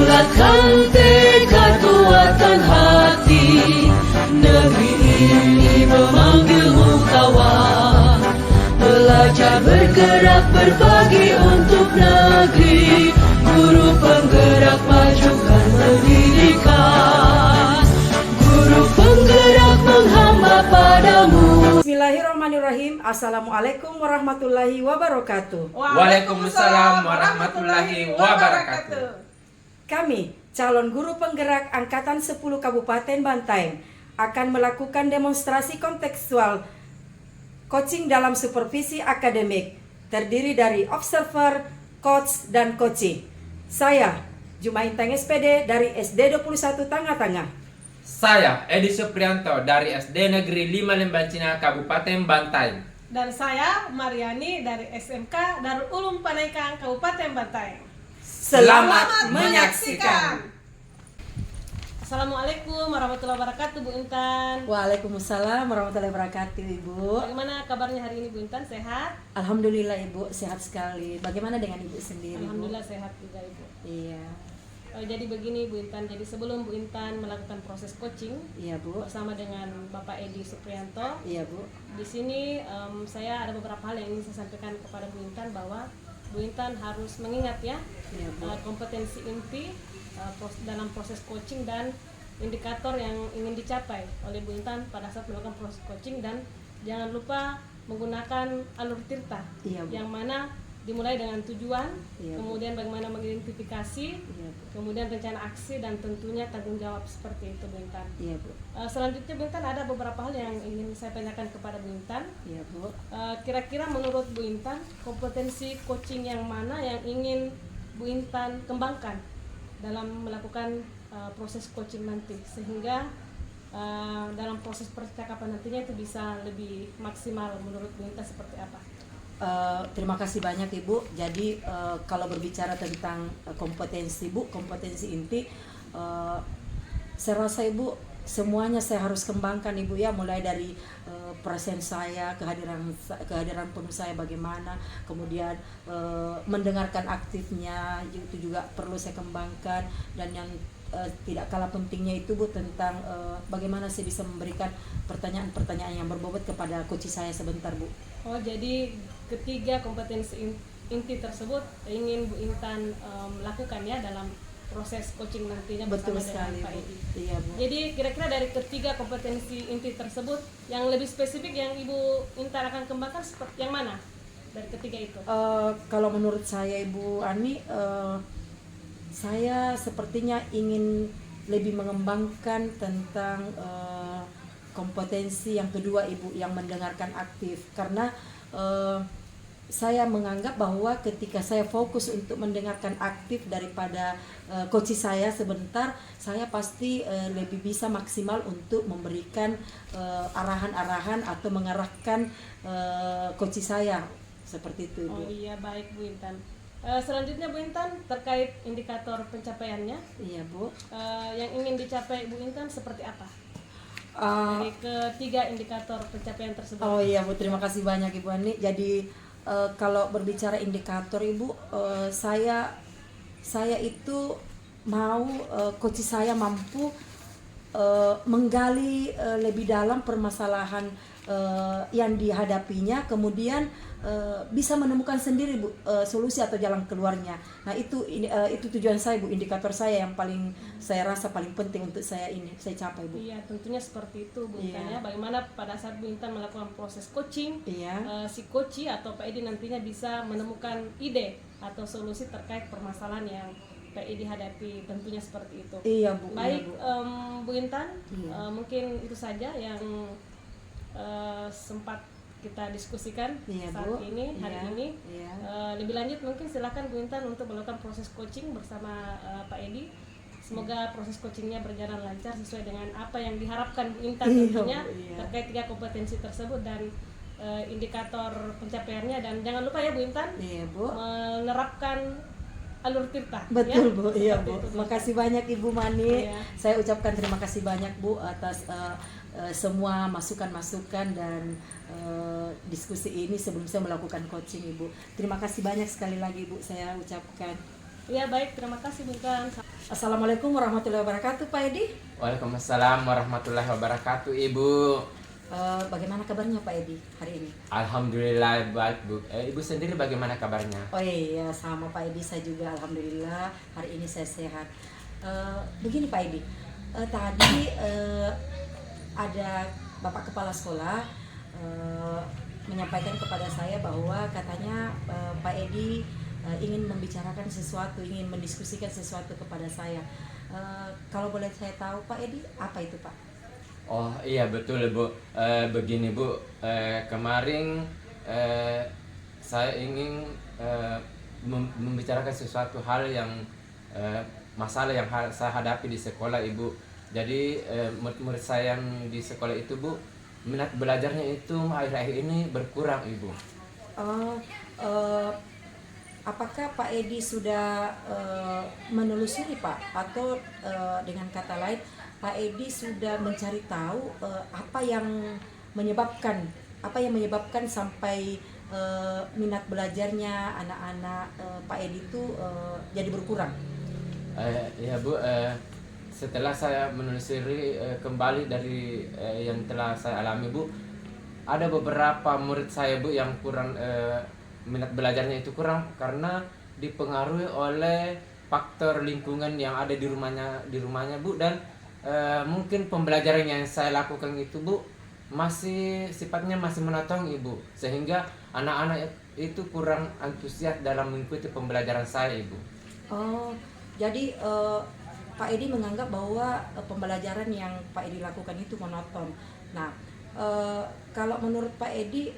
bulatkan tekad kuatkan hati, negeri ini memanggilmu kawan. Belajar bergerak berbagi untuk negeri, guru penggerak majukan pendidikan, guru penggerak menghamba padamu. Bismillahirrahmanirrahim. Assalamualaikum warahmatullahi wabarakatuh. Waalaikumsalam warahmatullahi wabarakatuh. Kami, calon guru penggerak Angkatan 10 Kabupaten Bantaeng, akan melakukan demonstrasi kontekstual coaching dalam supervisi akademik, terdiri dari observer, coach, dan coaching. Saya, Jumaintang SPD dari SD 21 Tangah-Tangah. Saya Edi Suprianto dari SD Negeri 5 Lembancina Kabupaten Bantaeng. Dan saya Mariani dari SMK Darul Ulum Panaikang Kabupaten Bantaeng. Selamat menyaksikan. Assalamualaikum warahmatullahi wabarakatuh, Bu Intan. Waalaikumsalam warahmatullahi wabarakatuh, Ibu. Bagaimana kabarnya hari ini, Bu Intan? Sehat? Alhamdulillah, Ibu, sehat sekali. Bagaimana dengan Ibu sendiri, Bu? Alhamdulillah sehat juga, Ibu. Iya. Jadi begini, Bu Intan. Jadi sebelum Bu Intan melakukan proses coaching, Iya, Bu. bersama dengan Bapak Edi Suprianto, Iya, Bu. di sini saya ada beberapa hal yang ingin saya sampaikan kepada Bu Intan, bahwa Bu Intan harus mengingat ya, Iya, Bu. kompetensi inti dalam proses coaching dan indikator yang ingin dicapai oleh Bu Intan pada saat melakukan proses coaching, dan jangan lupa menggunakan alur tirta, Iya, Bu. yang mana dimulai dengan tujuan, Iya, Bu. kemudian bagaimana mengidentifikasi, Iya, Bu. kemudian rencana aksi, dan tentunya tanggung jawab, seperti itu, Bu Intan. Iya, Bu. Selanjutnya, Bu Intan, ada beberapa hal yang ingin saya tanyakan kepada Bu Intan. Iya, Bu. Kira-kira menurut Bu Intan, kompetensi coaching yang mana yang ingin Bu Intan kembangkan dalam melakukan proses coaching nanti, sehingga dalam proses percakapan nantinya itu bisa lebih maksimal menurut Bu Intan, seperti apa? Terima kasih banyak, Ibu. Jadi kalau berbicara tentang kompetensi, Bu, kompetensi inti, saya rasa, Ibu, semuanya saya harus kembangkan, Ibu, ya, mulai dari presence saya, kehadiran penuh saya bagaimana, kemudian mendengarkan aktifnya itu juga perlu saya kembangkan, dan yang tidak kalah pentingnya itu, Bu, tentang bagaimana saya bisa memberikan pertanyaan-pertanyaan yang berbobot kepada coach saya sebentar, Bu. Oh, jadi ketiga kompetensi inti tersebut ingin Bu Intan lakukan ya dalam proses coaching nantinya bersama Betul sekali, dengan Pak Bu. Edi. Iya, Bu. Jadi kira-kira dari ketiga kompetensi inti tersebut, yang lebih spesifik yang Ibu Intan akan kembangkan seperti yang mana dari ketiga itu? Kalau menurut saya, Ibu Ani, saya sepertinya ingin lebih mengembangkan tentang kompetensi yang kedua, Ibu, yang mendengarkan aktif, karena saya menganggap bahwa ketika saya fokus untuk mendengarkan aktif daripada coach saya sebentar, saya pasti lebih bisa maksimal untuk memberikan arahan-arahan atau mengarahkan coach saya, seperti itu, Ibu. Oh iya, baik, Bu Intan. Selanjutnya, Bu Intan, terkait indikator pencapaiannya, Iya, Bu. yang ingin dicapai Bu Intan seperti apa? Dari ketiga indikator pencapaian tersebut. Oh iya, Bu, terima kasih banyak, Ibu Ani. Jadi kalau berbicara indikator, Ibu, saya itu mau coach saya mampu menggali lebih dalam permasalahan yang dihadapinya, kemudian bisa menemukan sendiri, Bu, solusi atau jalan keluarnya. Nah, itu tujuan saya, Bu, indikator saya yang paling saya rasa paling penting untuk saya capai, Bu. Iya, tentunya seperti itu, Bu Intan, Iya. ya. Bagaimana pada saat Bu Intan melakukan proses coaching, Iya. si coach atau Pak Edi nantinya bisa menemukan ide atau solusi terkait permasalahan yang Pak Edi hadapi, tentunya seperti itu. Iya, Bu. Baik, Iya, Bu. Bu Intan, Iya. mungkin itu saja yang sempat kita diskusikan Iya, saat Bu. ini, hari Iya. ini. Iya. Lebih lanjut mungkin silakan Bu Intan untuk melakukan proses coaching bersama Pak Edi. Semoga proses coachingnya berjalan lancar sesuai dengan apa yang diharapkan Bu Intan Iya, tentunya, Bu, iya. terkait tiga kompetensi tersebut dan indikator pencapaiannya. Dan jangan lupa ya, Bu Intan, Iya, Bu. menerapkan alur tirta. Betul, ya? Bu. Iya, Seperti Bu. itu, Bu Intan. Makasih banyak, Ibu Mani. Iya. Saya ucapkan terima kasih banyak, Bu, atas semua masukan-masukan dan diskusi ini sebelum saya melakukan coaching, Ibu. Terima kasih banyak sekali lagi, Bu, saya ucapkan. Iya, baik, terima kasih Bu Intan. Assalamualaikum warahmatullahi wabarakatuh, Pak Edi. Waalaikumsalam warahmatullahi wabarakatuh, Ibu. Bagaimana kabarnya Pak Edi hari ini? Alhamdulillah baik, Bu. Ibu sendiri bagaimana kabarnya? Oh iya, sama Pak Edi, saya juga alhamdulillah hari ini saya sehat. Begini Pak Edi, tadi ada Bapak Kepala Sekolah menyampaikan kepada saya bahwa katanya Pak Edi ingin membicarakan sesuatu, ingin mendiskusikan sesuatu kepada saya. Kalau boleh saya tahu Pak Edi, apa itu Pak? Oh iya betul Bu. Begini Bu, kemarin saya ingin membicarakan sesuatu hal yang masalah yang saya hadapi di sekolah Ibu. Jadi murid-murid saya yang di sekolah itu Bu, minat belajarnya itu akhir-akhir ini berkurang Ibu. Apakah Pak Edi sudah menelusuri Pak, atau dengan kata lain Pak Edi sudah mencari tahu apa yang menyebabkan sampai minat belajarnya anak-anak Pak Edi itu jadi berkurang? Ya Bu, setelah saya menelusuri kembali dari yang telah saya alami Bu, ada beberapa murid saya Bu yang kurang minat belajarnya itu kurang karena dipengaruhi oleh faktor lingkungan yang ada di rumahnya Bu, dan mungkin pembelajaran yang saya lakukan itu Bu masih sifatnya masih monoton Ibu, sehingga anak-anak itu kurang antusias dalam mengikuti pembelajaran saya Ibu. Oh, jadi Pak Edi menganggap bahwa pembelajaran yang Pak Edi lakukan itu monoton. Nah, kalau menurut Pak Edi,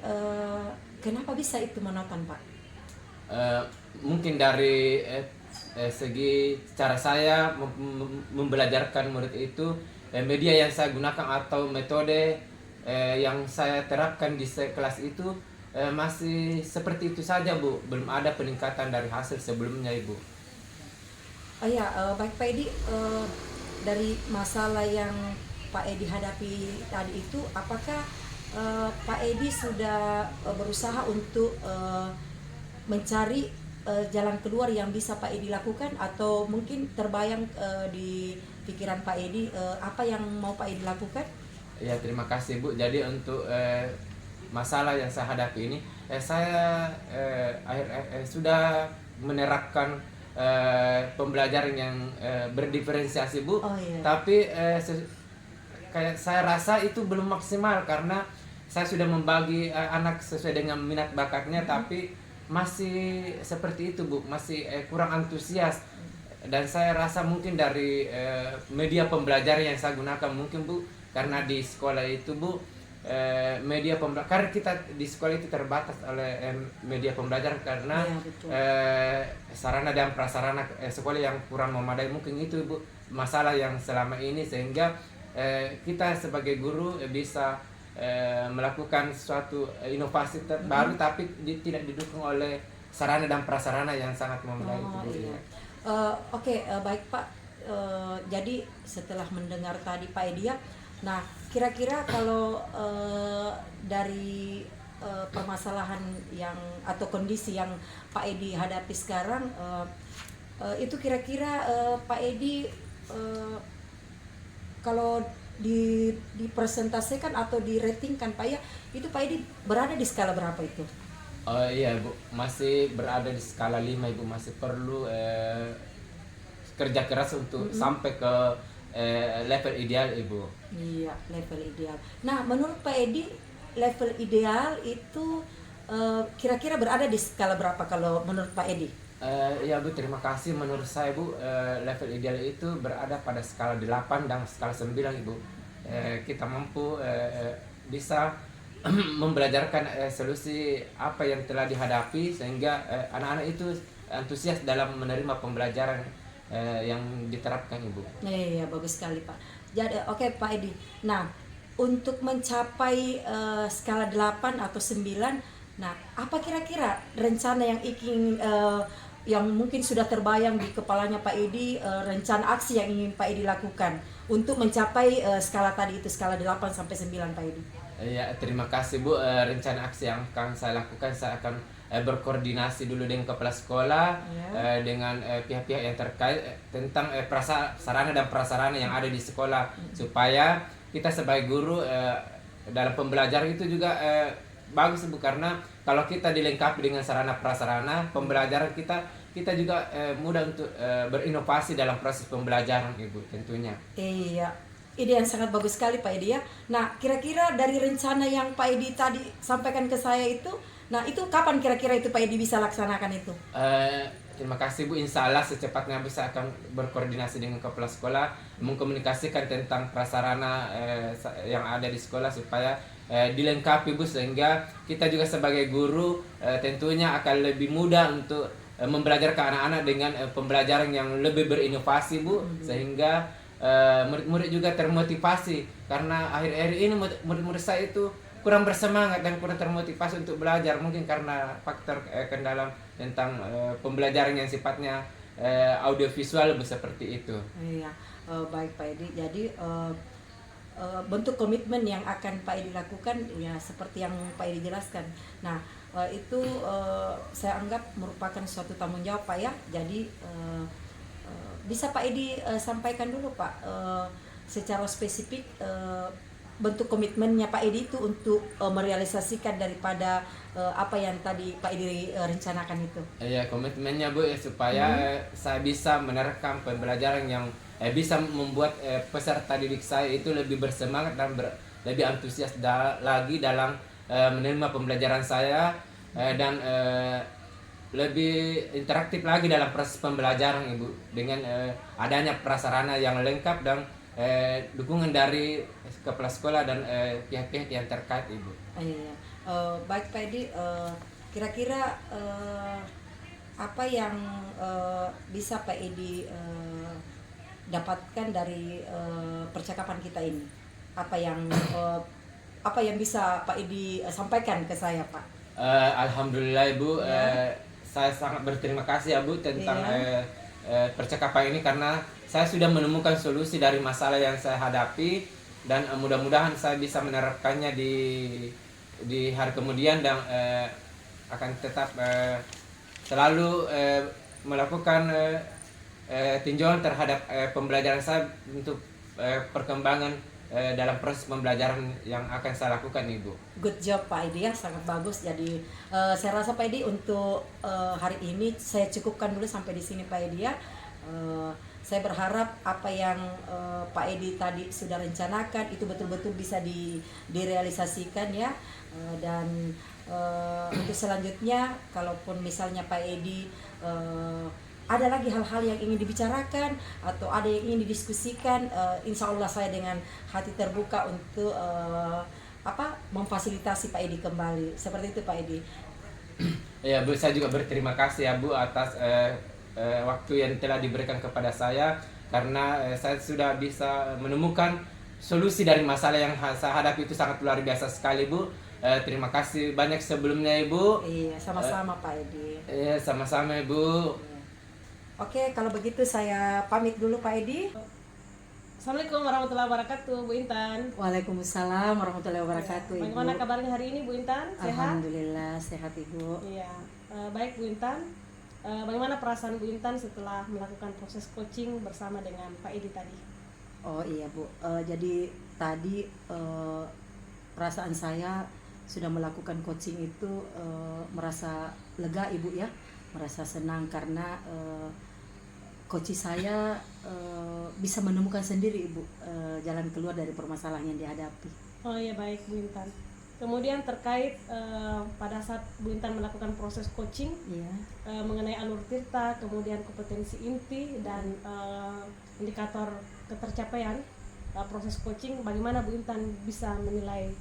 kenapa bisa itu monoton Pak? Mungkin dari segi cara saya membelajarkan murid itu, media yang saya gunakan atau metode yang saya terapkan di kelas itu masih seperti itu saja Bu, belum ada peningkatan dari hasil sebelumnya Ibu. Oh ya, baik Pak Edi, dari masalah yang Pak Edi hadapi tadi itu, apakah Pak Edi sudah berusaha untuk mencari jalan keluar yang bisa Pak Edi lakukan, atau mungkin terbayang di pikiran Pak Edi apa yang mau Pak Edi lakukan? Ya, terima kasih Bu. Jadi untuk masalah yang saya hadapi ini, saya sudah menerapkan pembelajaran yang berdiferensiasi Bu. Oh, iya. Tapi kayak saya rasa itu belum maksimal karena saya sudah membagi anak sesuai dengan minat bakatnya, tapi masih seperti itu Bu, masih kurang antusias. Dan saya rasa mungkin dari media pembelajaran yang saya gunakan mungkin Bu, karena di sekolah itu Bu, media pembelajaran, karena kita di sekolah itu terbatas oleh media pembelajaran karena sarana dan prasarana sekolah yang kurang memadai, mungkin itu Bu masalah yang selama ini, sehingga kita sebagai guru bisa melakukan suatu inovasi baru tapi tidak didukung oleh sarana dan prasarana yang sangat memadai. Iya. Oke, baik Pak. Jadi setelah mendengar tadi Pak Edi ya, nah kira-kira kalau dari permasalahan yang atau kondisi yang Pak Edi hadapi sekarang, itu kira-kira Pak Edi kalau dipresentasikan atau diratingkan Pak ya, itu Pak Edi berada di skala berapa itu? Oh iya Bu, masih berada di skala 5 Ibu, masih perlu kerja keras untuk sampai ke level ideal Ibu. Iya, level ideal. Nah, menurut Pak Edi, level ideal itu kira-kira berada di skala berapa kalau menurut Pak Edi? Ya Bu, terima kasih. Menurut saya Bu, level ideal itu berada pada skala 8 dan skala 9 Ibu. Kita mampu bisa membelajarkan solusi apa yang telah dihadapi, sehingga anak-anak itu antusias dalam menerima pembelajaran yang diterapkan Ibu. Iya, bagus sekali Pak. Jadi oke Pak Edi. Nah, untuk mencapai skala 8 atau 9, nah apa kira-kira rencana yang ingin yang mungkin sudah terbayang di kepalanya Pak Edi, rencana aksi yang ingin Pak Edi lakukan untuk mencapai skala tadi itu, skala 8 sampai 9 Pak Edi? Ya, terima kasih Bu. Rencana aksi yang akan saya lakukan, saya akan berkoordinasi dulu dengan kepala sekolah, Ya. dengan pihak-pihak yang terkait tentang sarana dan prasarana yang ada di sekolah, supaya kita sebagai guru dalam pembelajaran itu juga bagus Bu, karena kalau kita dilengkapi dengan sarana prasarana pembelajaran kita juga mudah untuk berinovasi dalam proses pembelajaran Ibu tentunya. Iya, ide yang sangat bagus sekali Pak Edi ya. Nah, kira-kira dari rencana yang Pak Edi tadi sampaikan ke saya itu, nah itu kapan kira-kira itu Pak Edi bisa laksanakan itu? Terima kasih Bu, insya Allah secepatnya Bu saya akan berkoordinasi dengan kepala sekolah, mengkomunikasikan tentang prasarana yang ada di sekolah supaya dilengkapi Bu, sehingga kita juga sebagai guru tentunya akan lebih mudah untuk membelajarkan anak-anak dengan pembelajaran yang lebih berinovasi Bu, sehingga murid-murid juga termotivasi, karena akhir-akhir ini murid-murid saya itu kurang bersemangat dan kurang termotivasi untuk belajar, mungkin karena faktor kendala tentang pembelajaran yang sifatnya audiovisual seperti itu. Iya, baik Pak Edi. Jadi bentuk komitmen yang akan Pak Edi lakukan ya seperti yang Pak Edi jelaskan. Nah, itu saya anggap merupakan suatu tanggung jawab Pak ya. Jadi bisa Pak Edi sampaikan dulu Pak secara spesifik bentuk komitmennya Pak Edi itu untuk merealisasikan daripada apa yang tadi Pak Edi rencanakan itu. Iya, komitmennya Bu ya, supaya saya bisa menerapkan pembelajaran yang bisa membuat peserta didik saya itu lebih bersemangat dan lebih antusias lagi dalam menerima pembelajaran saya, dan lebih interaktif lagi dalam proses pembelajaran Ibu, dengan adanya prasarana yang lengkap dan dukungan dari kepala sekolah dan pihak-pihak yang terkait Ibu. Iya, baik Pak Edi, kira-kira apa yang bisa Pak Edi dapatkan dari percakapan kita ini? Apa yang bisa Pak Edi sampaikan ke saya Pak? Alhamdulillah Ibu, saya sangat berterima kasih ya Bu tentang percakapan ini, karena saya sudah menemukan solusi dari masalah yang saya hadapi, dan mudah-mudahan saya bisa menerapkannya di hari kemudian, dan akan tetap selalu melakukan tinjauan terhadap pembelajaran saya untuk perkembangan dalam proses pembelajaran yang akan saya lakukan Ibu. Good job Pak Edi ya, sangat bagus. Jadi saya rasa Pak Edi untuk hari ini saya cukupkan dulu sampai di sini Pak Edi ya. Saya berharap apa yang Pak Edi tadi sudah rencanakan itu betul-betul bisa direalisasikan ya. Dan untuk selanjutnya, kalaupun misalnya Pak Edi ada lagi hal-hal yang ingin dibicarakan atau ada yang ingin didiskusikan, insya Allah saya dengan hati terbuka untuk memfasilitasi Pak Edi kembali. Seperti itu Pak Edi. Ya Bu, saya juga berterima kasih ya Bu atas waktu yang telah diberikan kepada saya, karena saya sudah bisa menemukan solusi dari masalah yang saya hadapi itu sangat luar biasa sekali Bu. Terima kasih banyak sebelumnya Ibu. Iya, sama-sama Pak Edi. Iya, sama-sama Ibu. Oke, kalau begitu saya pamit dulu Pak Edi. Assalamualaikum warahmatullahi wabarakatuh, Bu Intan. Waalaikumsalam warahmatullahi wabarakatuh Ibu. Bagaimana kabarnya hari ini Bu Intan? Sehat? Alhamdulillah sehat Ibu. Iya, baik Bu Intan. Bagaimana perasaan Bu Intan setelah melakukan proses coaching bersama dengan Pak Edi tadi? Oh iya Bu, jadi tadi perasaan saya sudah melakukan coaching itu merasa lega Ibu ya, merasa senang karena coach saya bisa menemukan sendiri Ibu jalan keluar dari permasalahan yang dihadapi. Oh iya, baik Bu Intan. Kemudian terkait pada saat Bu Intan melakukan proses coaching mengenai alur tirta, kemudian kompetensi inti dan indikator ketercapaian proses coaching, bagaimana Bu Intan bisa menilai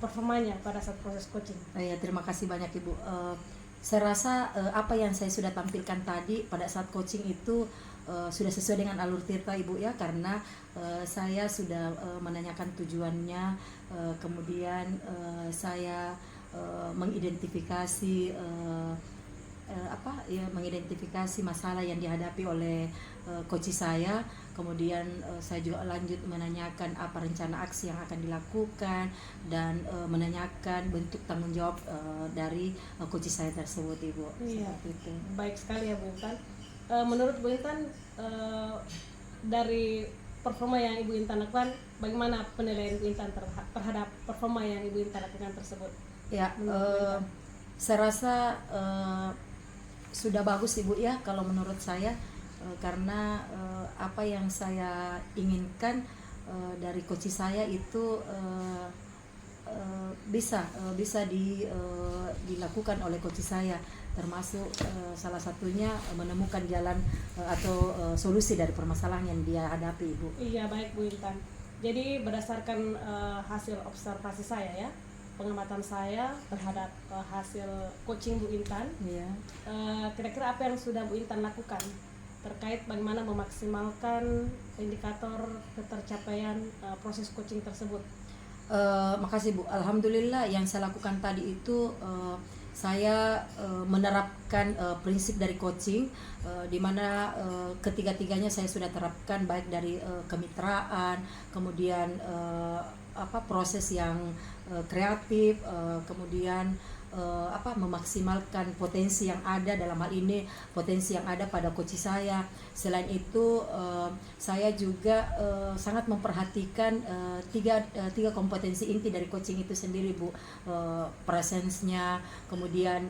performanya pada saat proses coaching? Ya, terima kasih banyak Ibu. Saya rasa apa yang saya sudah tampilkan tadi pada saat coaching itu sudah sesuai dengan alur tirta Ibu ya, karena saya sudah menanyakan tujuannya, kemudian saya mengidentifikasi mengidentifikasi masalah yang dihadapi oleh coach saya. Kemudian saya juga lanjut menanyakan apa rencana aksi yang akan dilakukan dan menanyakan bentuk tanggung jawab dari coach saya tersebut, Ibu. Iya. Seperti itu. Baik sekali ya Bu Intan. Menurut Bu Intan, dari performa yang Ibu Intan lakukan, bagaimana penilaian Bu Intan terhadap performa yang Ibu Intan lakukan tersebut? Ya, saya rasa sudah bagus Ibu ya kalau menurut saya, karena apa yang saya inginkan dari coach saya itu bisa dilakukan oleh coach saya, termasuk salah satunya menemukan jalan atau solusi dari permasalahan yang dia hadapi, Ibu. Iya, baik Bu Intan. Jadi berdasarkan hasil observasi saya ya, pengamatan saya terhadap hasil coaching Bu Intan, Iya. kira-kira apa yang sudah Bu Intan lakukan terkait bagaimana memaksimalkan indikator ketercapaian proses coaching tersebut? Makasih Bu. Alhamdulillah yang saya lakukan tadi itu saya menerapkan prinsip dari coaching, di mana ketiga-tiganya saya sudah terapkan, baik dari kemitraan, kemudian proses yang kreatif, kemudian memaksimalkan potensi yang ada, dalam hal ini potensi yang ada pada coach saya. Selain itu saya juga sangat memperhatikan tiga kompetensi inti dari coaching itu sendiri, Bu. Presence-nya, kemudian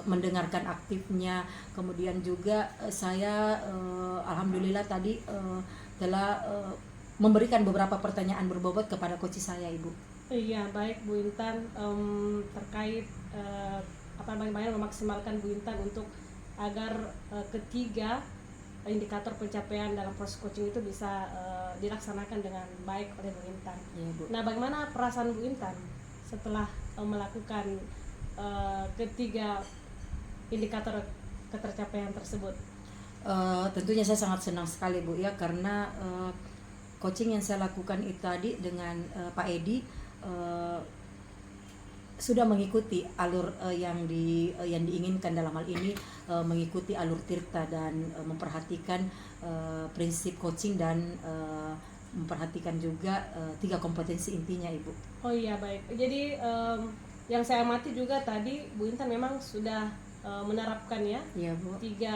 mendengarkan aktifnya, kemudian juga saya alhamdulillah tadi telah memberikan beberapa pertanyaan berbobot kepada coach saya, Ibu. Iya, baik Bu Intan, terkait bagaimana memaksimalkan Bu Intan untuk agar ketiga indikator pencapaian dalam proses coaching itu bisa dilaksanakan dengan baik oleh Bu Intan. Ya, Bu. Nah, bagaimana perasaan Bu Intan setelah melakukan ketiga indikator ketercapaian tersebut? Tentunya saya sangat senang sekali, Bu ya, karena coaching yang saya lakukan itu tadi dengan Pak Edi sudah mengikuti alur yang diinginkan, dalam hal ini mengikuti alur Tirta dan memperhatikan prinsip coaching dan memperhatikan juga tiga kompetensi intinya, Ibu. Oh iya, baik. Jadi yang saya amati juga tadi Bu Intan memang sudah menerapkan ya, Iya, Bu. tiga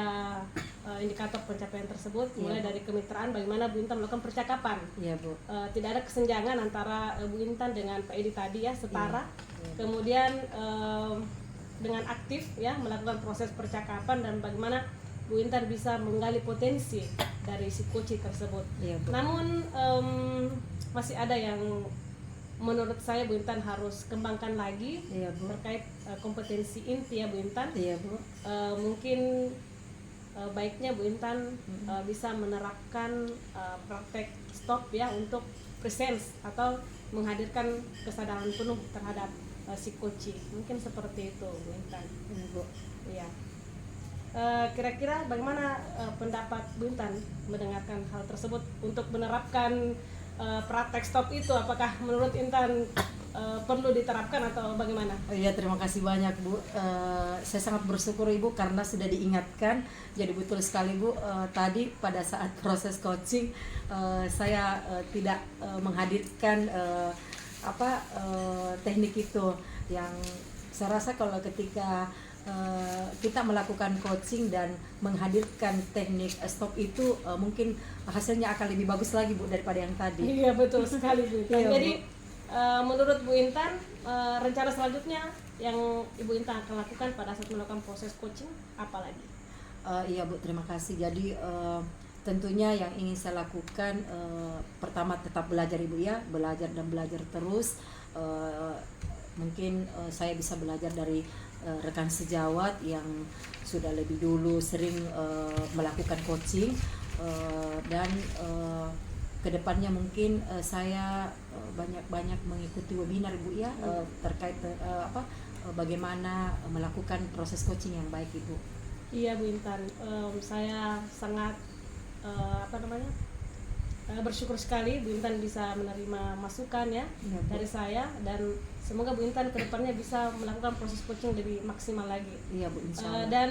indikator pencapaian tersebut, mulai Iya. dari kemitraan, bagaimana Bu Intan melakukan percakapan. Iya, Bu. Tidak ada kesenjangan antara Bu Intan dengan Pak Edi tadi ya, setara. Iya. Kemudian dengan aktif ya melakukan proses percakapan, dan bagaimana Bu Intan bisa menggali potensi dari si coach tersebut. Iya, Bu. Namun masih ada yang menurut saya Bu Intan harus kembangkan lagi Iya, Bu. terkait kompetensi inti ya Bu Intan. Iya, Bu. Mungkin baiknya Bu Intan bisa menerapkan praktek stop ya untuk presence atau menghadirkan kesadaran penuh terhadap si coach. Mungkin seperti itu Bu Intan. Iya, Bu. Iya. Kira-kira bagaimana pendapat Bu Intan mendengarkan hal tersebut untuk menerapkan praktek stop itu? Apakah menurut Intan perlu diterapkan atau bagaimana? Iya, terima kasih banyak, Bu. Saya sangat bersyukur Ibu karena sudah diingatkan. Jadi betul sekali, Bu, tadi pada saat proses coaching saya tidak menghadirkan teknik itu, yang saya rasa kalau ketika kita melakukan coaching dan menghadirkan teknik stop itu mungkin hasilnya akan lebih bagus lagi, Bu, daripada yang tadi. Iya, betul sekali Bu Intan. Iya, Bu. Jadi menurut Bu Intan, rencana selanjutnya yang Ibu Intan akan lakukan pada saat melakukan proses coaching apa lagi? Iya, Bu, terima kasih. Jadi tentunya yang ingin saya lakukan, pertama tetap belajar, Ibu ya, belajar dan belajar terus. Mungkin saya bisa belajar dari rekan sejawat yang sudah lebih dulu sering melakukan coaching, dan kedepannya mungkin saya banyak mengikuti webinar, Bu ya, terkait bagaimana melakukan proses coaching yang baik, Ibu. Iya Bu Intan, saya sangat bersyukur sekali Bu Intan bisa menerima masukan ya Iya, Bu. dari saya, dan semoga Bu Intan kedepannya bisa melakukan proses coaching lebih maksimal lagi. Iya Bu, insya Allah. Dan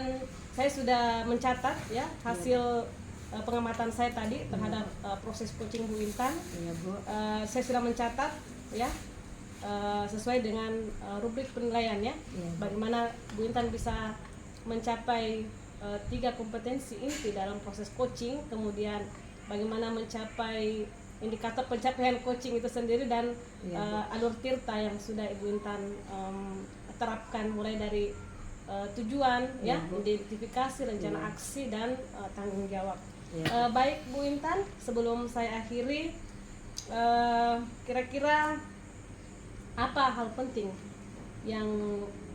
saya sudah mencatat ya hasil pengamatan saya tadi terhadap proses coaching Bu Intan. Iya Bu. Saya sudah mencatat ya sesuai dengan rubrik penilaian ya, Iya, Bu. bagaimana Bu Intan bisa mencapai 3 kompetensi inti dalam proses coaching, kemudian bagaimana mencapai indikator pencapaian coaching itu sendiri, dan Iya, alur tirta yang sudah Ibu Intan terapkan mulai dari tujuan ya, Iya, Bu. identifikasi, rencana Iya. aksi, dan tanggung jawab. Iya. Baik Bu Intan, sebelum saya akhiri, kira-kira apa hal penting yang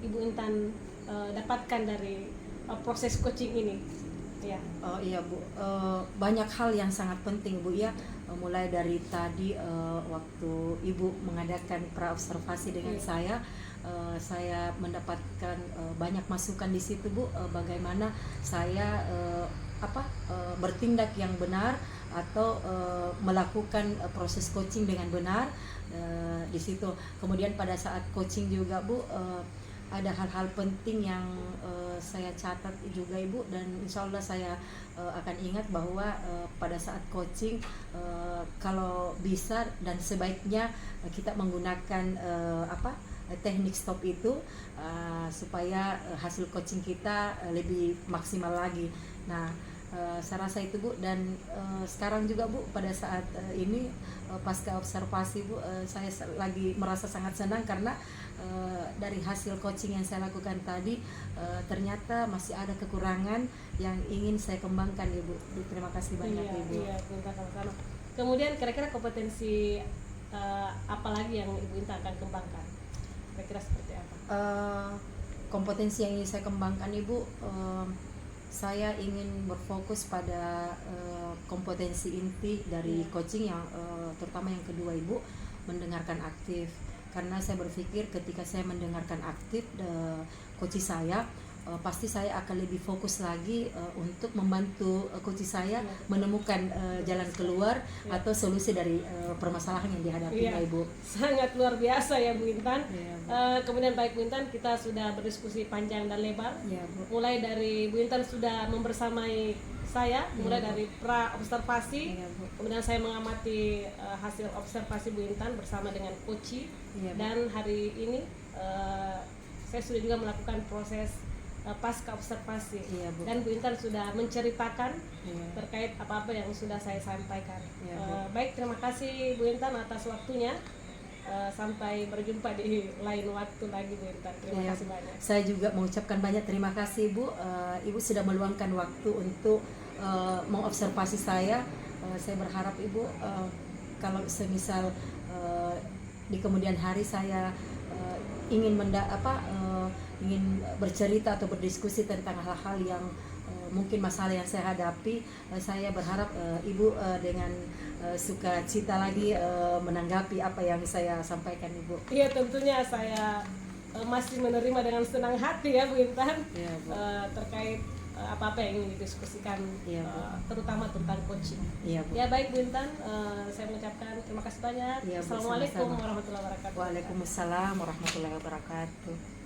Ibu Intan dapatkan dari proses coaching ini? Ya. Oh iya Bu, banyak hal yang sangat penting Bu ya. Mulai dari tadi waktu Ibu mengadakan pra-observasi dengan Iya. saya mendapatkan banyak masukan di situ Bu, bagaimana saya bertindak yang benar atau melakukan proses coaching dengan benar di situ. Kemudian pada saat coaching juga Bu, ada hal-hal penting yang saya catat juga Ibu, dan insya Allah saya akan ingat bahwa pada saat coaching kalau bisa dan sebaiknya kita menggunakan teknik stop itu supaya hasil coaching kita lebih maksimal lagi. Nah, saya rasa itu Bu, dan sekarang juga Bu pada saat ini pasca observasi Bu, saya lagi merasa sangat senang karena dari hasil coaching yang saya lakukan tadi ternyata masih ada kekurangan yang ingin saya kembangkan Ibu. Terima kasih banyak Ibu. Iya, Bu Intan sama-sama. Kemudian kira-kira kompetensi apa lagi yang Ibu Intan akan kembangkan? Kira-kira seperti apa? Kompetensi yang ingin saya kembangkan Ibu, saya ingin berfokus pada kompetensi inti dari coaching yang terutama yang kedua Ibu, mendengarkan aktif. Karena saya berpikir ketika saya mendengarkan aktif coach saya, pasti saya akan lebih fokus lagi untuk membantu coach saya menemukan jalan keluar atau solusi dari permasalahan yang dihadapinya Ibu. Sangat luar biasa ya Bu Intan. Iya, Bu. Kemudian baik Bu Intan, kita sudah berdiskusi panjang dan lebar. Iya, Bu. Mulai dari Bu Intan sudah membersamai saya, mulai dari pra observasi, Iya, Bu. kemudian saya mengamati hasil observasi Bu Intan bersama dengan coach, Iya, Bu. dan hari ini saya sudah juga melakukan proses pasca observasi, Iya, Bu. dan Bu Intan sudah menceritakan Iya. terkait apa-apa yang sudah saya sampaikan. Iya, Bu. Baik, terima kasih Bu Intan atas waktunya. Sampai berjumpa di lain waktu lagi Bu Intan. Terima Iya, kasih banyak. Saya juga mengucapkan banyak terima kasih Bu. Ibu sudah meluangkan waktu untuk mengobservasi saya. Saya berharap Ibu kalau semisal di kemudian hari saya ingin ingin bercerita atau berdiskusi tentang hal-hal yang mungkin masalah yang saya hadapi, saya berharap Ibu dengan sukacita lagi menanggapi apa yang saya sampaikan Ibu. Iya, tentunya saya masih menerima dengan senang hati ya Bu Intan, Iya, Bu. terkait apa-apa yang ingin didiskusikan, Iya, Bu. terutama tentang coaching. Iya, Bu. Ya baik Bu Intan, saya mengucapkan terima kasih banyak. Iya, Bu, Assalamualaikum sama-sama. warahmatullahi wabarakatuh. Waalaikumsalam warahmatullahi wabarakatuh.